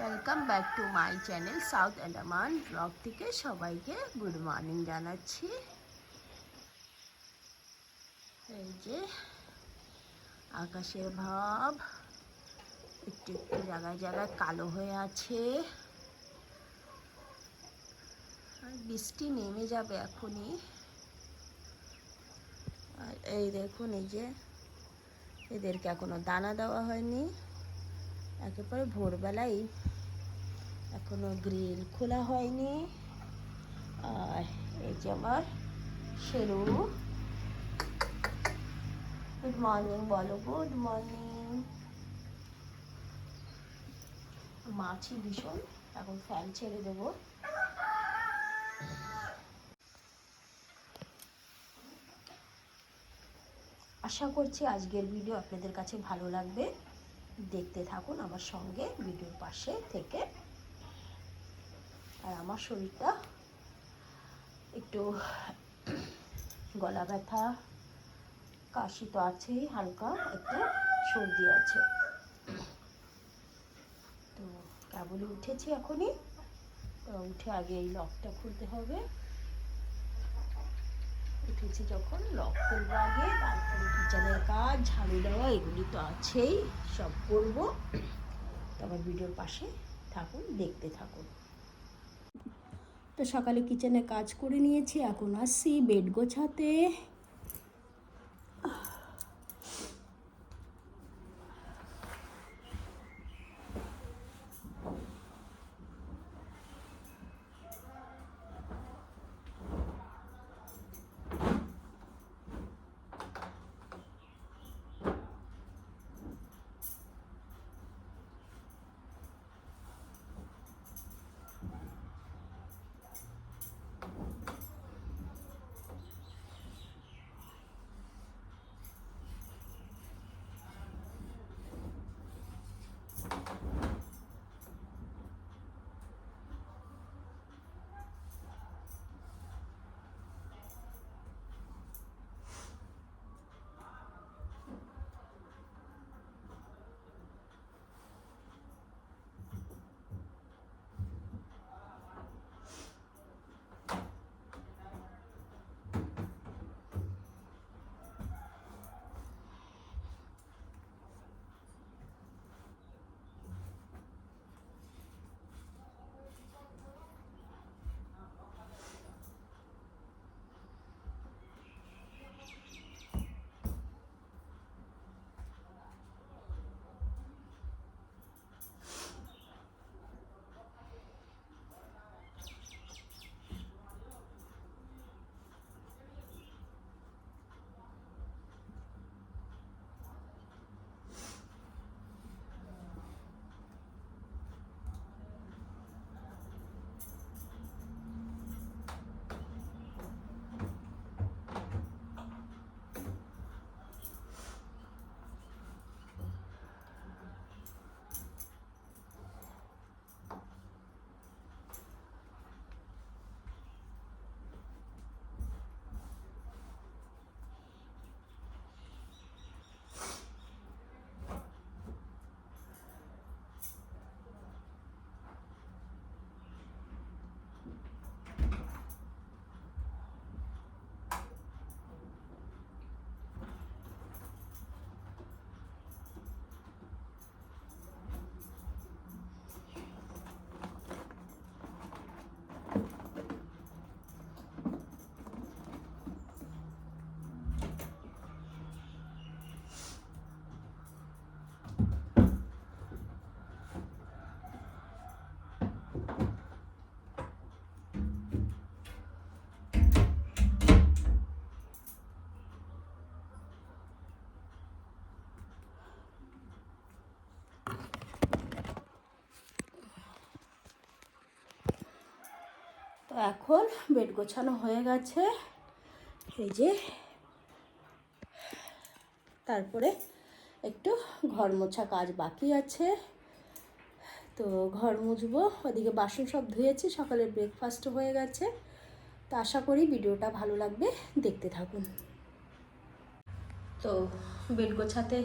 Welcome back to my channel south Andaman blog থেকে সবাইকে good morning জানাচ্ছি। এই যে আকাশের ভাব একটু একটু জায়গায় জায়গায় কালো হয়ে আছে, আর বৃষ্টি নেমে যাবে এখনই। আর এই দেখুন, এই যে এদেরকে এখনো দানা দেওয়া হয়নি, একেবারে ভোরবেলায় এখনো গ্রিল খোলা হয়নি। আর এই যে আমার শেরু, গুড মর্নিং বলো, গুড মর্নিং। মাছি ভীষণ, এখন ফ্যান ছেড়ে দেবো। আশা করছি আজকের ভিডিও আপনাদের কাছে ভালো লাগবে, দেখতে থাকুন আমার সঙ্গে ভিডিওর পাশে থেকে। আর আমার শরীরটা একটু গলা ব্যথা, কাশি তো আছেই, হালকা একটু সর্দি আছে। তো কেবলই উঠেছি এখনই, তো উঠে আগে এই লকটা খুলতে হবে। উঠেছি যখন লক খুলবো আগে, তারপরে কিচেনের কাজ, ঝাড়ু দেওয়া, এগুলি তো আছেই, সব করবো। তো আমার ভিডিওর পাশে থাকুন, দেখতে থাকুন। তো সকালে কিচেনে কাজ করে নিয়েছি, এখন আসছি বেড গোছাতে। তো এখন বেড গোছানো হয়ে গেছে, এই যে। তারপরে একটু ঘর মোছা কাজ বাকি আছে, তো ঘর মুছবো। ওদিকে বাসন সব ধুয়েছি, সকালের ব্রেকফাস্টও হয়ে গেছে। তো আশা করি ভিডিওটা ভালো লাগবে, দেখতে থাকুন। তো বেড গোছাতে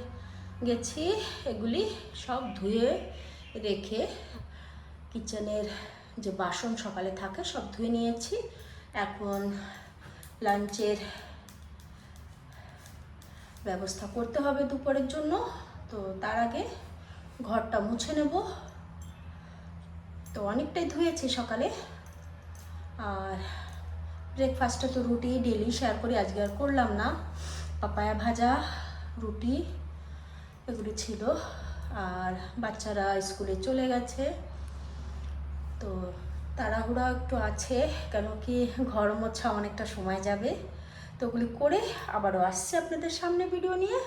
গেছি, এগুলি সব ধুয়ে রেখে কিচেনের যে বাসন সকালে থাকে সব ধুয়ে নিয়েছি। এখন লাঞ্চের ব্যবস্থা করতে হবে দুপুরের জন্য। তো তার আগে ঘরটা মুছে নেব। তো অনেকটাই ধুয়েছি সকালে। আর ব্রেকফাস্টে তো রুটি ডেলি শেয়ার করি, আজকে আর করলাম না। পাপায়া ভাজা, রুটি এগুলি ছিল। আর বাচ্চারা স্কুলে চলে গেছে, তো তাড়াহুড়া একটু আছে, কেন কি ঘর মোছা অনেকটা সময় যাবে। তো ওগুলি করে আবারও আসছে আপনাদের সামনে ভিডিও নিয়ে।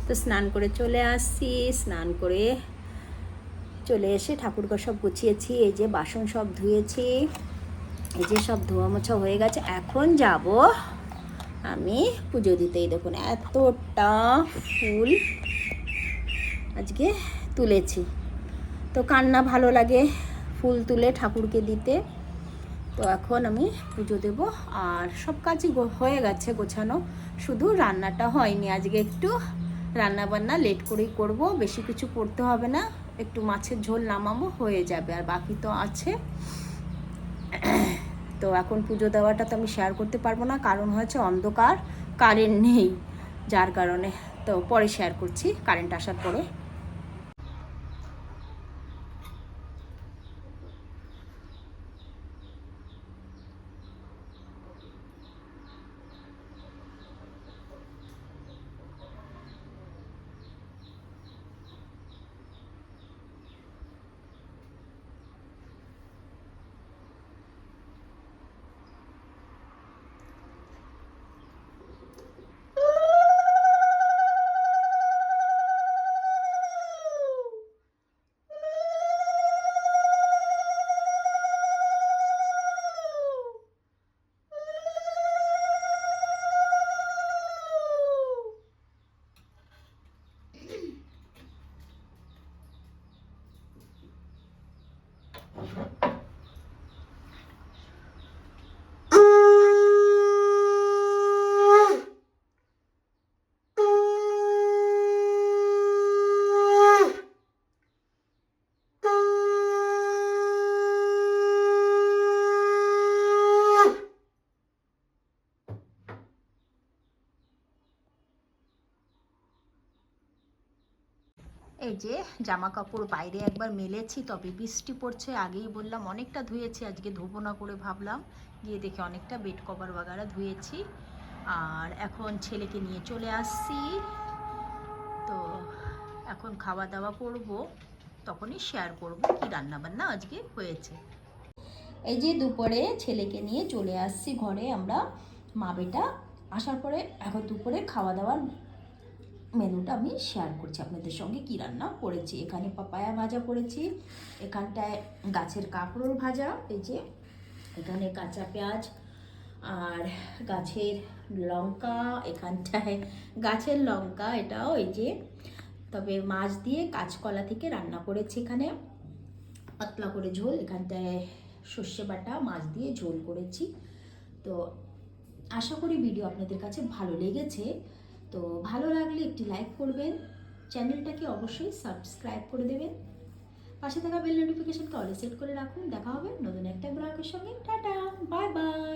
তো স্নান করে চলে আসছি। স্নান করে চলে এসে ঠাকুরঘর সব গুছিয়েছি। এই যে বাসন সব ধুয়েছি, এই যে সব ধোয়া মোছা হয়ে গেছে। এখন যাব আমি পুজো দিতেই। দেখুন এতটা ফুল আজকে তুলেছি। তো কার না ভালো লাগে ফুল তুলে ঠাকুরকে দিতে। তো এখন আমি পুজো দেব। আর সব কাজই হয়ে গেছে গোছানো, শুধু রান্নাটা হয়নি। আজকে একটু রান্না বান্না লেট করেই করব, বেশি কিছু করতে হবে না। একটু মাছের ঝোল নামাবো, হয়ে যাবে। আর বাকি তো আছে। তো এখন পুজো দেওয়াটা তো আমি শেয়ার করতে পারবো না, কারণ হচ্ছে অন্ধকার, কারেন্ট নেই, যার কারণে। তো পরে শেয়ার করছি কারেন্ট আসার পরে। এই যে জামা কাপড় বাইরে একবার মেলেছি, তবে বৃষ্টি পড়ছে, আগেই বললাম অনেকটা ধুয়েছি, আজকে ধোবো না করে ভাবলাম, গিয়ে দেখে অনেকটা বেড কভার বাগারা ধুয়েছি। আর এখন ছেলেকে নিয়ে চলে আসছি, তো এখন খাওয়া দাওয়া করবো, তখনই শেয়ার করব কি রান্না বান্না আজকে হয়েছে। এই যে দুপুরে ছেলেকে নিয়ে চলে আসছি ঘরে, আমরা মা বেটা আসার পরে এখন দুপুরে খাওয়া দাওয়ার মেনুটা আমি শেয়ার করছি আপনাদের সঙ্গে, কি রান্না করেছি। এখানে পাপায়া ভাজা করেছি, এখানটায় গাছের কাঁকরোল ভাজা, এই যে এখানে কাঁচা পেঁয়াজ আর গাছের লঙ্কা, এখানটায় গাছের লঙ্কা এটাও, এই যে তবে মাছ দিয়ে কাঁচকলা থেকে রান্না করেছি, এখানে পাতলা করে ঝোল, এখানটায় সর্ষে বাটা মাছ দিয়ে ঝোল করেছি। তো আশা করি ভিডিও আপনাদের কাছে ভালো লেগেছে। তো ভালো লাগলে একটি লাইক করবেন, চ্যানেলটাকে অবশ্যই সাবস্ক্রাইব করে দেবেন, পাশে থাকা বেল নোটিফিকেশনকে অলে সেট করে রাখুন। দেখা হবে নতুন একটা ব্লগের সঙ্গে। Tata, bye bye.